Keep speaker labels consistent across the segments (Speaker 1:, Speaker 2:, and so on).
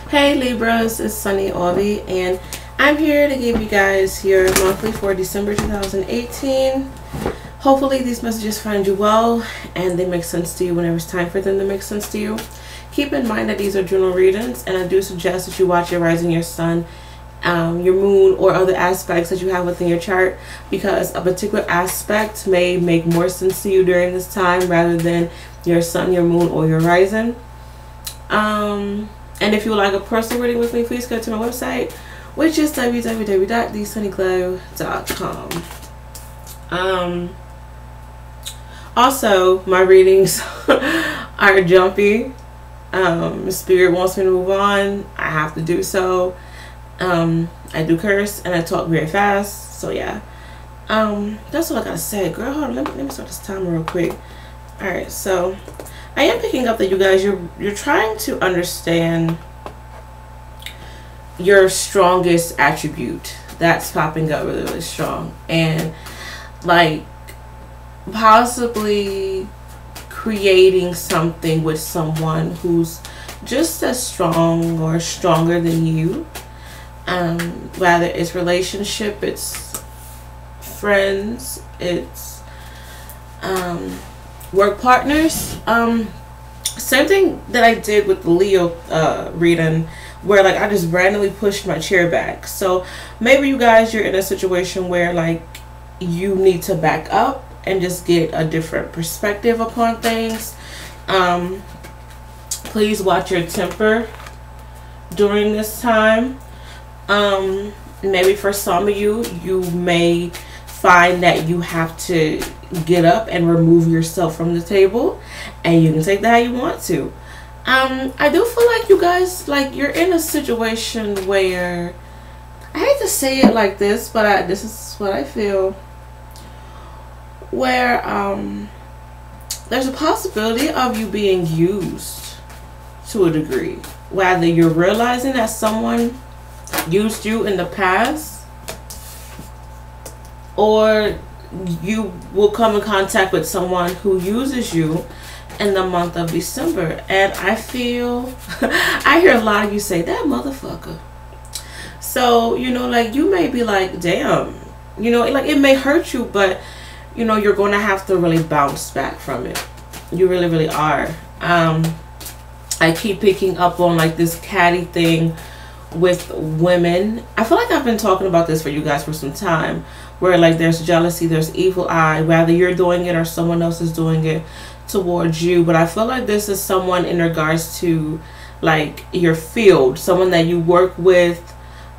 Speaker 1: Hey Libras, it's Sunny Orby, and I'm here to give you guys your monthly for December 2018. Hopefully these messages find you well and they make sense to you whenever it's time for them to make sense to you. Keep in mind that these are general readings, and I do suggest that you watch your rising, your sun, your moon, or other aspects that you have within your chart, because a particular aspect may make more sense to you during this time rather than your sun, your moon, or your rising. And if you would like a personal reading with me, please go to my website, which is www.thesunnyglow.com. Also, my readings are jumpy. Spirit wants me to move on. I have to do so. I do curse and I talk very fast. So yeah. That's all I gotta say. Girl, hold on. Let me start this timer real quick. Alright, so I am picking up that you guys, you're trying to understand your strongest attribute. That's popping up really, really strong. And like possibly creating something with someone who's just as strong or stronger than you. Whether it's relationship, it's friends, it's work partners. Same thing that I did with the Leo reading, where like I just randomly pushed my chair back. So maybe you guys, you're in a situation where like you need to back up and just get a different perspective upon things. Please watch your temper during this time. Maybe for some of you, you may find that you have to get up and remove yourself from the table, and you can take that how you want to. I do feel like you guys, like you're in a situation where, I hate to say it like this, but this is what I feel, where there's a possibility of you being used to a degree, whether you're realizing that someone used you in the past, or you will come in contact with someone who uses you in the month of December. And I feel I hear a lot of you say that motherfucker. So you know, like you may be like, damn, you know, like it may hurt you, but you know, you're going to have to really bounce back from it. You really, really are. I keep picking up on like this catty thing with women. I feel like I've been talking about this for you guys for some time, where like there's jealousy, there's evil eye, whether you're doing it or someone else is doing it towards you. But I feel like this is someone in regards to like your field, someone that you work with,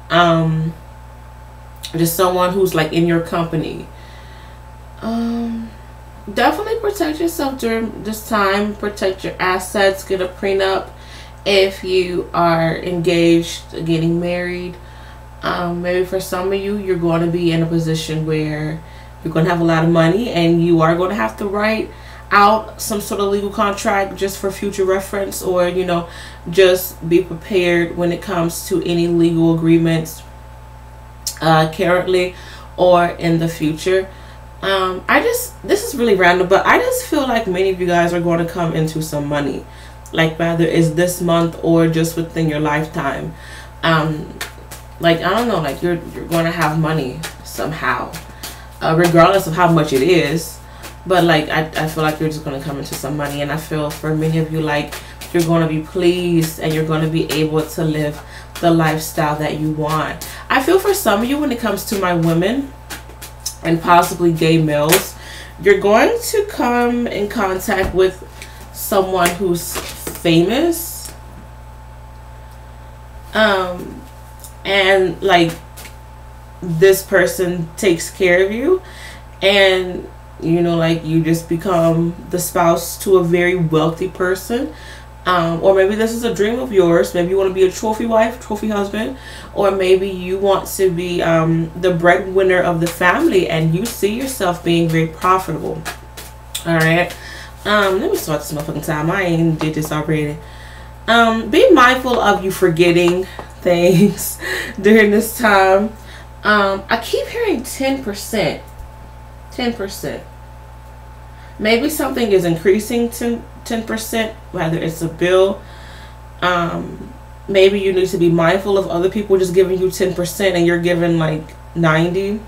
Speaker 1: just someone who's like in your company. Definitely protect yourself during this time. Protect your assets. Get a prenup if you are engaged, getting married. Maybe for some of you, you're going to be in a position where you're going to have a lot of money, and you are going to have to write out some sort of legal contract just for future reference, or you know, just be prepared when it comes to any legal agreements currently or in the future. This is really random, but I just feel like many of you guys are going to come into some money, like whether it's this month or just within your lifetime. Like I don't know, like you're going to have money somehow, regardless of how much it is. But like I feel like you're just going to come into some money, and I feel for many of you like you're going to be pleased and you're going to be able to live the lifestyle that you want. I feel for some of you, when it comes to my women and possibly gay males, you're going to come in contact with someone who's famous, and like this person takes care of you, and you know, like you just become the spouse to a very wealthy person. Or maybe this is a dream of yours. Maybe you want to be a trophy wife, trophy husband, or maybe you want to be the breadwinner of the family, and you see yourself being very profitable. All right. Let me start this motherfucking time. I ain't did this already. Be mindful of you forgetting things during this time. I keep hearing 10%. 10%. Maybe something is increasing to 10%, whether it's a bill, maybe you need to be mindful of other people just giving you 10% and you're giving like 90.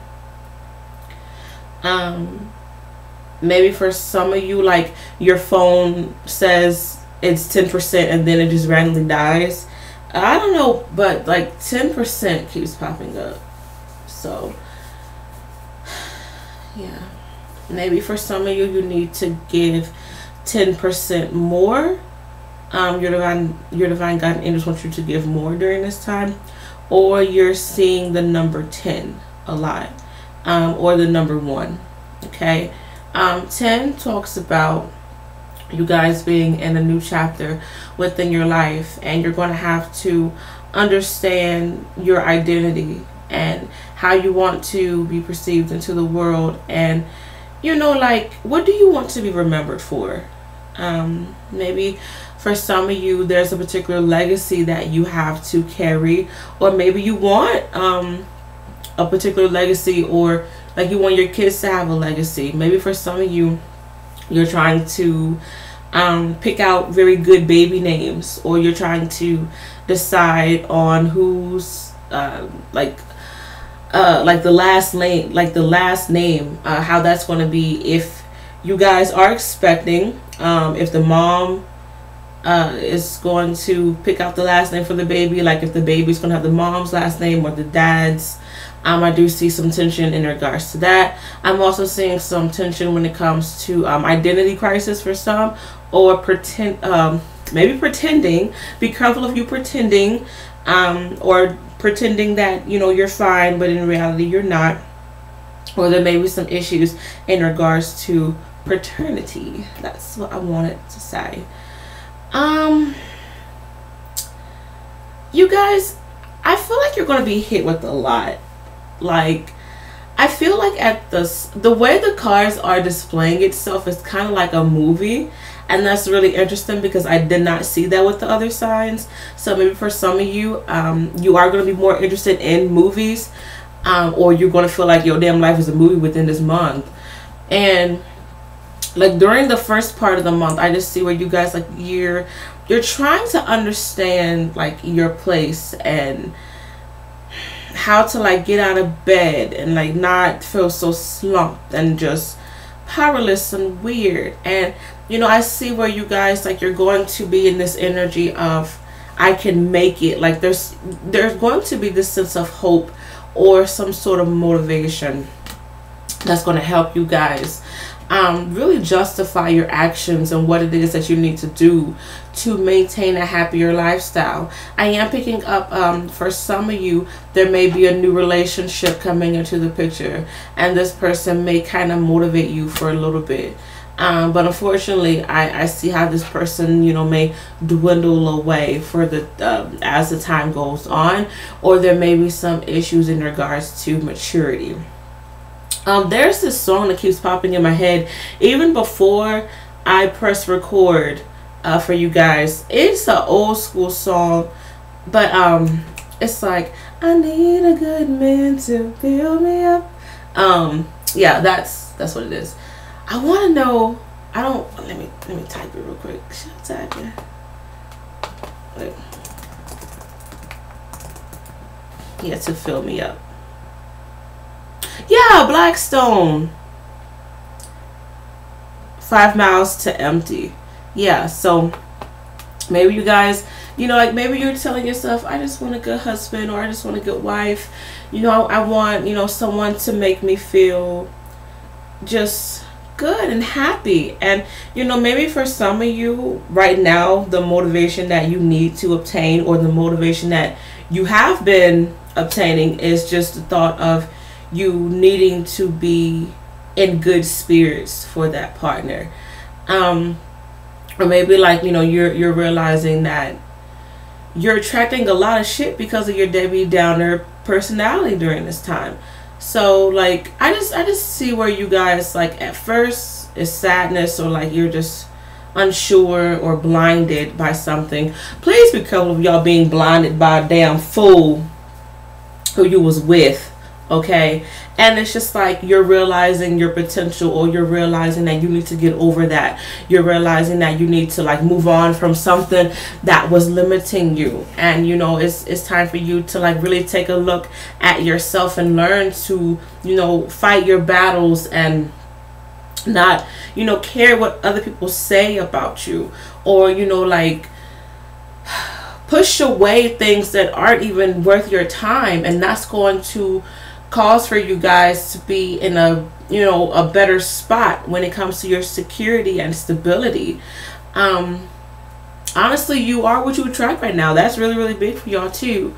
Speaker 1: Maybe for some of you, like your phone says it's 10% and then it just randomly dies. I don't know, but like 10% keeps popping up. So yeah, maybe for some of you, you need to give 10% more. Your divine God and angels want you to give more during this time, or you're seeing the number 10 a lot, or the number 1. Okay, 10 talks about you guys being in a new chapter within your life, and you're going to have to understand your identity and how you want to be perceived into the world, and you know, like, what do you want to be remembered for? Maybe for some of you, there's a particular legacy that you have to carry, or maybe you want a particular legacy, or like you want your kids to have a legacy. Maybe for some of you, you're trying to pick out very good baby names, or you're trying to decide on who's like the last name, how that's going to be, if you guys are expecting, if the mom is going to pick out the last name for the baby, like if the baby's going to have the mom's last name or the dad's. I do see some tension in regards to that. I'm also seeing some tension when it comes to identity crisis for some, or maybe pretending. Be careful if you pretending, or pretending that, you know, you're fine, but in reality you're not. Or there may be some issues in regards to paternity. That's what I wanted to say. You guys, I feel like you're going to be hit with a lot. Like, I feel like at the way the cards are displaying itself is kind of like a movie, and that's really interesting because I did not see that with the other signs. So maybe for some of you, you are going to be more interested in movies, or you're going to feel like your damn life is a movie within this month. And like during the first part of the month, I just see where you guys, like, you're trying to understand like your place and how to like get out of bed and like not feel so slumped and just powerless and weird. And you know, I see where you guys, like, you're going to be in this energy of I can make it. Like there's going to be this sense of hope or some sort of motivation that's going to help you guys really justify your actions and what it is that you need to do to maintain a happier lifestyle. I am picking up for some of you, there may be a new relationship coming into the picture, and this person may kind of motivate you for a little bit, but unfortunately I see how this person, you know, may dwindle away for the as the time goes on, or there may be some issues in regards to maturity. There's this song that keeps popping in my head even before I press record for you guys. It's an old school song, but it's like, I need a good man to build me up. Yeah, that's what it is. I want to know. I don't. Let me type it real quick. Should I type it? Wait. Yeah, to fill me up. Yeah, Blackstone. 5 miles to empty. Yeah, so maybe you guys, you know, like maybe you're telling yourself, I just want a good husband, or I just want a good wife. You know, I want, you know, someone to make me feel just good and happy. And you know, maybe for some of you right now, the motivation that you need to obtain, or the motivation that you have been obtaining, is just the thought of you needing to be in good spirits for that partner. Or maybe, like, you know, you're realizing that you're attracting a lot of shit because of your Debbie Downer personality during this time. So like I just see where you guys, like, at first it's sadness, or like you're just unsure or blinded by something. Please be careful of y'all being blinded by a damn fool who you was with Okay, and it's just like you're realizing your potential, or you're realizing that you need to get over that. You're realizing that you need to like move on from something that was limiting you, and you know it's time for you to like really take a look at yourself and learn to, you know, fight your battles and not, you know, care what other people say about you, or you know, like push away things that aren't even worth your time, and that's going to cause for you guys to be in a, you know, a better spot when it comes to your security and stability. Honestly, you are what you attract right now. That's really, really big for y'all too.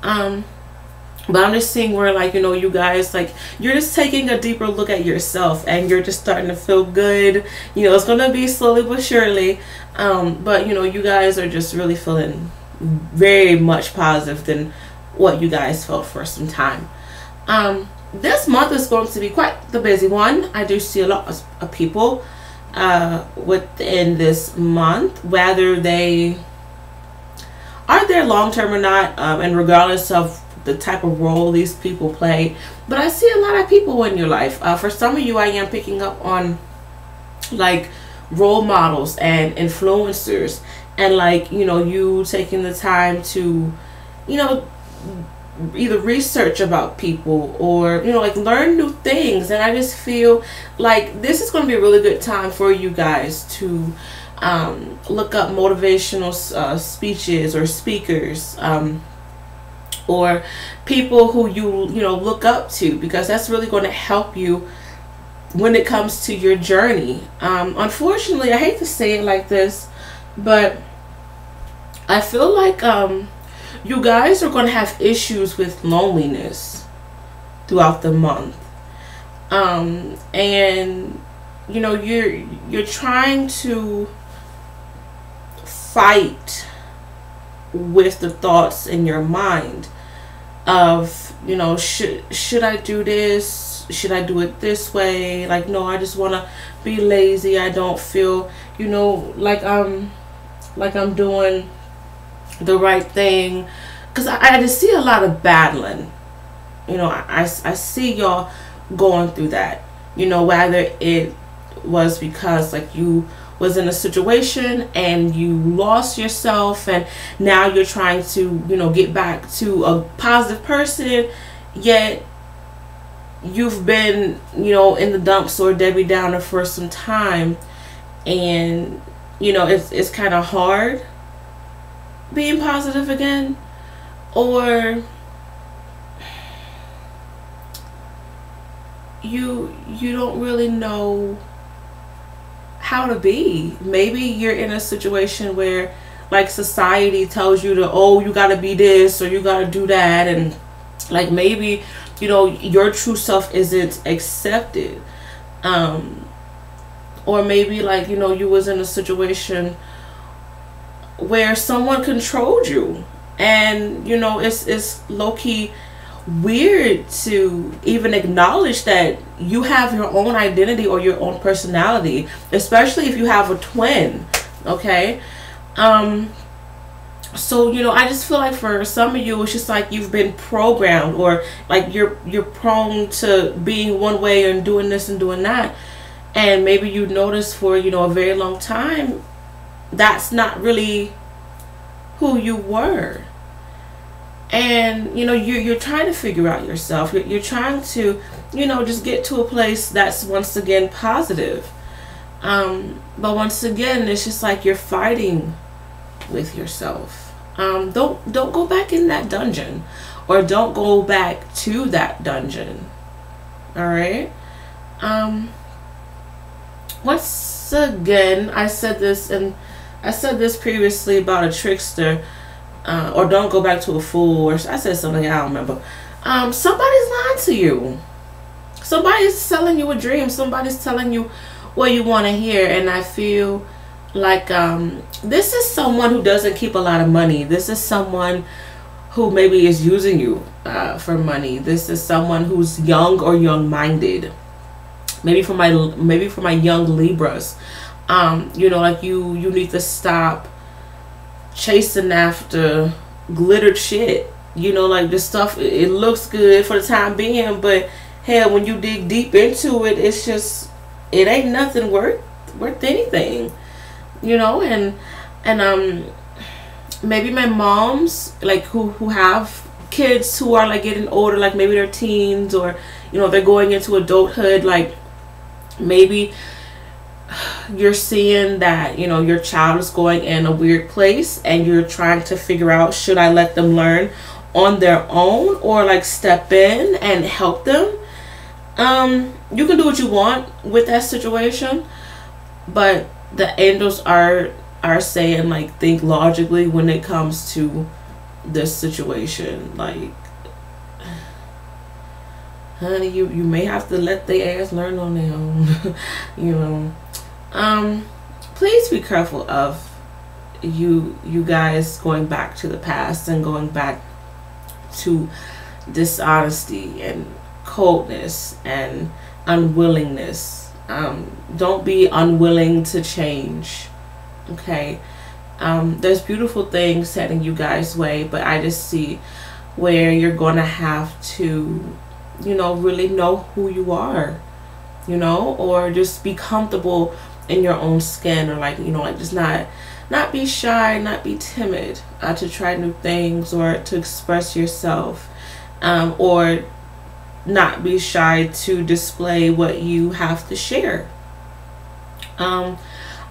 Speaker 1: But I'm just seeing where, like, you know, you guys, like, you're just taking a deeper look at yourself, and you're just starting to feel good. You know, it's going to be slowly but surely. But, you know, you guys are just really feeling very much positive than what you guys felt for some time. This month is going to be quite the busy one. I do see a lot of people within this month, whether they are there long term or not, and regardless of the type of role these people play. But I see a lot of people in your life. For some of you, I am picking up on like role models and influencers, and like, you know, you taking the time to, you know, either research about people or, you know, like learn new things. And I just feel like this is going to be a really good time for you guys to look up motivational speeches or speakers, or people who you know, look up to, because that's really going to help you when it comes to your journey. Unfortunately, I hate to say it like this, but I feel like you guys are going to have issues with loneliness throughout the month. And you know, you're trying to fight with the thoughts in your mind of, you know, should I do this? Should I do it this way? Like, no, I just want to be lazy. I don't feel, you know, like I'm doing the right thing, because I just see a lot of battling. You know, I see y'all going through that, you know, whether it was because like you was in a situation and you lost yourself, and now you're trying to, you know, get back to a positive person, yet you've been, you know, in the dumps or Debbie Downer for some time, and you know, it's kind of hard being positive again. Or you don't really know how to be. Maybe you're in a situation where like society tells you to, oh, you gotta be this or you gotta do that, and like maybe, you know, your true self isn't accepted. Or maybe like, you know, you was in a situation where someone controlled you, and you know, it's low-key weird to even acknowledge that you have your own identity or your own personality, especially if you have a twin. Okay, so you know, I just feel like for some of you, it's just like you've been programmed, or like you're prone to being one way and doing this and doing that, and maybe you notice for, you know, a very long time that's not really who you were. And you know, you're trying to figure out yourself. You're trying to, you know, just get to a place that's once again positive. But once again, it's just like you're fighting with yourself. Don't go back in that dungeon, or don't go back to that dungeon. All right. Once again, I said this previously about a trickster. Or don't go back to a fool, or I said something, I don't remember. Somebody's lying to you. Somebody's selling you a dream. Somebody's telling you what you want to hear. And I feel like this is someone who doesn't keep a lot of money. This is someone who maybe is using you for money. This is someone who's young or young-minded. Maybe for my young Libras, you know, like you need to stop chasing after glittered shit. You know, like this stuff, it looks good for the time being, but hell, when you dig deep into it, it's just, it ain't nothing worth anything. You know, and maybe my moms, like who have kids who are like getting older, like maybe they're teens, or you know, they're going into adulthood, like maybe you're seeing that, you know, your child is going in a weird place and you're trying to figure out, should I let them learn on their own or like step in and help them? You can do what you want with that situation, but the angels are saying, like, think logically when it comes to this situation. Like, honey, you may have to let their ass learn on their own. You know, please be careful of you guys going back to the past and going back to dishonesty and coldness and unwillingness. Don't be unwilling to change. Okay, there's beautiful things heading you guys' way, but I just see where you're gonna have to, you know, really know who you are, you know, or just be comfortable in your own skin, or like, you know, like just not be shy, not be timid to try new things or to express yourself, or not be shy to display what you have to share.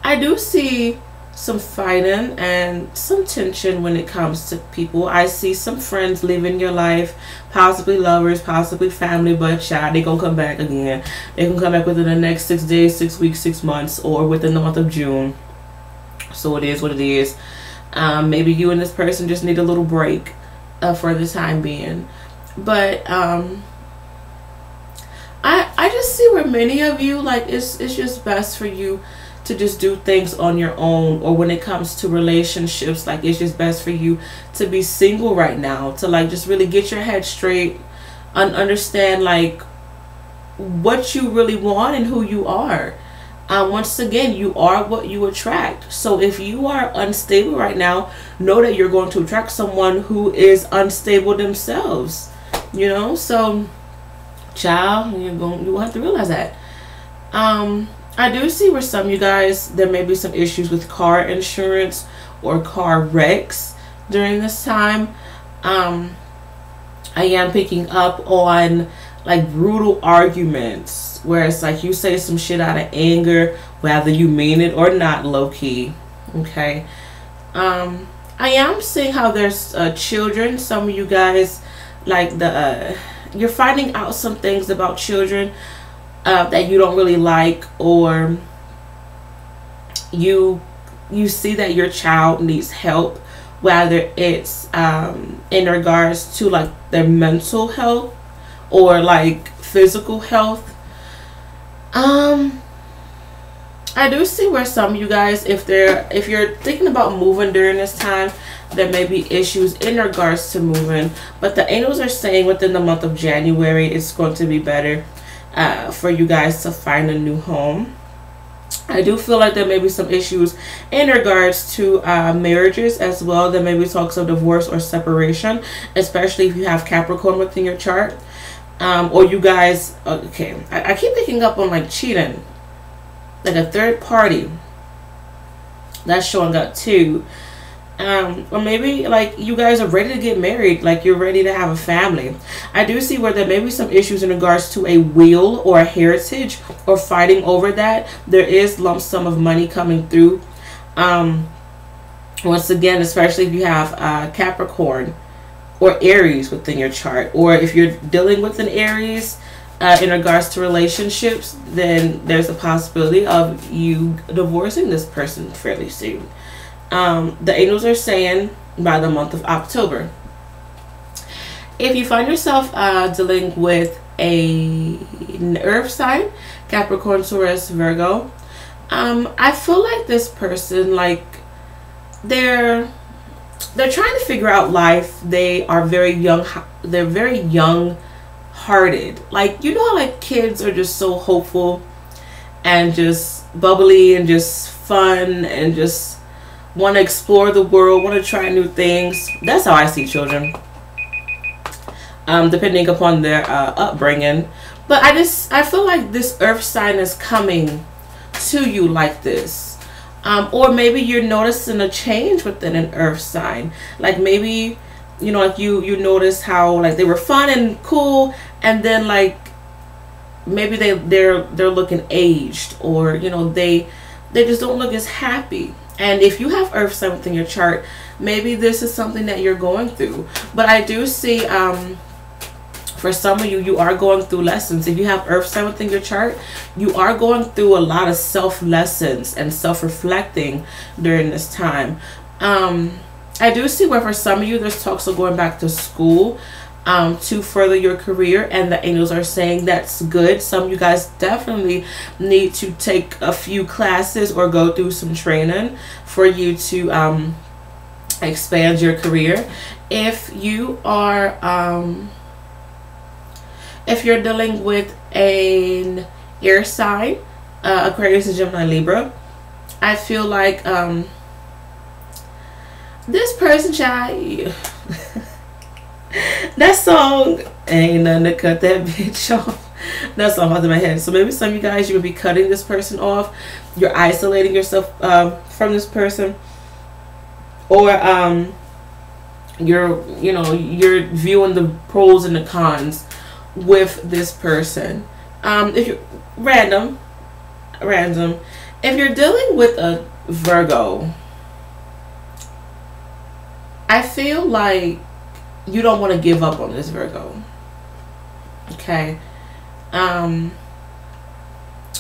Speaker 1: I do see some fighting and some tension when it comes to people. I see some friends leaving your life, possibly lovers, possibly family, but child, they gonna come back again. They can come back within the next 6 days, 6 weeks, 6 months, or within the month of June. So it is what it is. Maybe you and this person just need a little break for the time being. But I just see where many of you, like, it's just best for you to just do things on your own, or when it comes to relationships, like it's just best for you to be single right now, to like just really get your head straight and understand like what you really want and who you are. Once again, you are what you attract. So if you are unstable right now, know that you're going to attract someone who is unstable themselves, you know. So child, you have to realize that. I do see where some of you guys, there may be some issues with car insurance or car wrecks during this time. I am picking up on like brutal arguments where it's like you say some shit out of anger, whether you mean it or not, low-key. Okay. I am seeing how there's children. Some of you guys, like you're finding out some things about children that you don't really like, or you see that your child needs help, whether it's in regards to like their mental health or like physical health. I do see where some of you guys, if you're thinking about moving during this time, there may be issues in regards to moving, but the angels are saying within the month of January it's going to be better for you guys to find a new home. I do feel like there may be some issues in regards to marriages as well. There may be talks of divorce or separation, especially if you have Capricorn within your chart, or you guys, okay, I keep picking up on like cheating, like a third party that's showing up too. Or maybe like you guys are ready to get married, like you're ready to have a family. I do see where there may be some issues in regards to a will or a heritage, or fighting over that. There is lump sum of money coming through. Once again, especially if you have Capricorn or Aries within your chart, or if you're dealing with an Aries in regards to relationships, then there's a possibility of you divorcing this person fairly soon. The angels are saying by the month of October. If you find yourself dealing with an earth sign, Capricorn, Taurus, Virgo, I feel like this person, like they're trying to figure out life. They are very young. They're very young hearted. Like, you know how like kids are just so hopeful and just bubbly and just fun and just want to explore the world, want to try new things. That's how I see children. depending upon their upbringing. But I feel like this earth sign is coming to you like this. Or maybe you're noticing a change within an earth sign. Like maybe, you know, like you notice how like they were fun and cool, and then like maybe they're looking aged, or you know, they just don't look as happy. And if you have earth sign within your chart, maybe this is something that you're going through. But I do see for some of you, you are going through lessons. If you have earth sign within your chart, you are going through a lot of self lessons and self-reflecting during this time. I do see where for some of you, there's talks of going back to school to further your career, and the angels are saying that's good. Some of you guys definitely need to take a few classes or go through some training for you to expand your career. If you are if you're dealing with an air sign, Aquarius and Gemini, Libra, I feel like this person, child, that song, ain't nothing to cut that bitch off. That song out of my head. So maybe some of you guys, you would be cutting this person off. You're isolating yourself from this person, or you're viewing the pros and the cons with this person. If you're random, if you're dealing with a Virgo, I feel like you don't want to give up on this Virgo. Okay.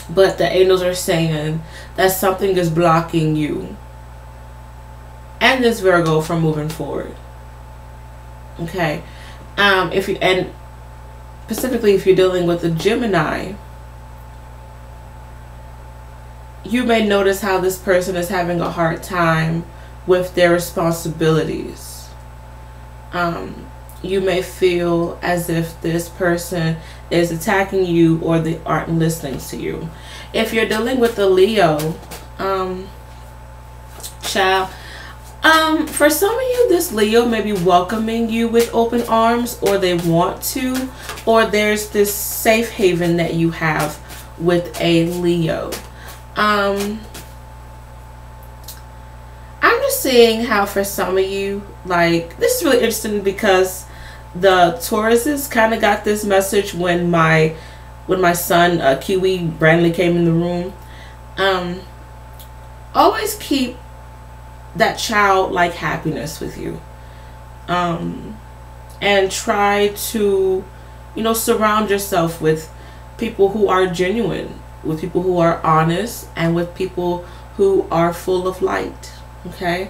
Speaker 1: But the angels are saying that something is blocking you and this Virgo from moving forward. Okay. And specifically if you're dealing with a Gemini, you may notice how this person is having a hard time with their responsibilities. You may feel as if this person is attacking you, or they aren't listening to you. If you're dealing with a Leo, child, for some of you, this Leo may be welcoming you with open arms, or they want to, or there's this safe haven that you have with a Leo. I'm just seeing how for some of you, like, this is really interesting because the Tauruses kind of got this message when my son Kiwi Brandley came in the room. Always keep that childlike happiness with you, and try to, you know, surround yourself with people who are genuine, with people who are honest, and with people who are full of light. Okay.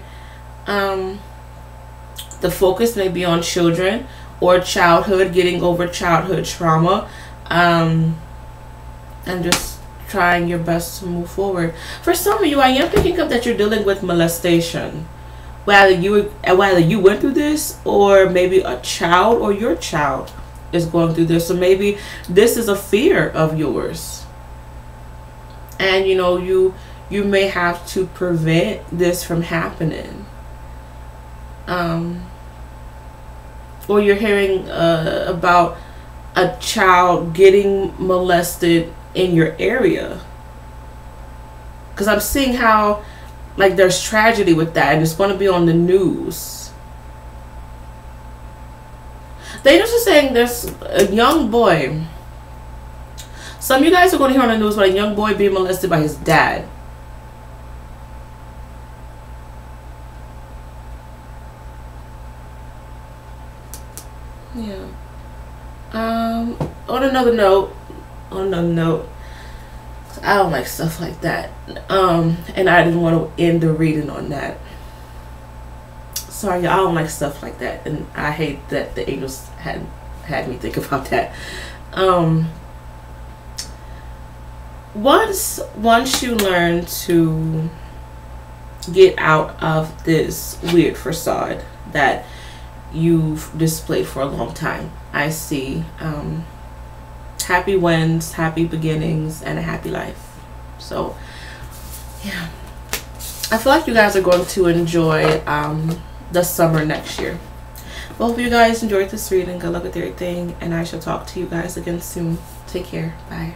Speaker 1: The focus may be on children or childhood, getting over childhood trauma, and just trying your best to move forward. For some of you, I am picking up that you're dealing with molestation. Whether you went through this, or maybe a child or your child is going through this. So maybe this is a fear of yours, and you know, you may have to prevent this from happening. Or you're hearing about a child getting molested in your area, because I'm seeing how, like, there's tragedy with that, and it's going to be on the news. They just are saying there's a young boy. Some of you guys are going to hear on the news about a young boy being molested by his dad. Yeah. On another note, I don't like stuff like that. And I didn't want to end the reading on that. Sorry, I don't like stuff like that, and I hate that the angels had me think about that. Once you learn to get out of this weird facade that you've displayed for a long time, I see happy wins, happy beginnings, and a happy life. So yeah, I feel like you guys are going to enjoy the summer next year. Well, hope you guys enjoyed this reading. Good luck with everything, and I shall talk to you guys again soon. Take care. Bye.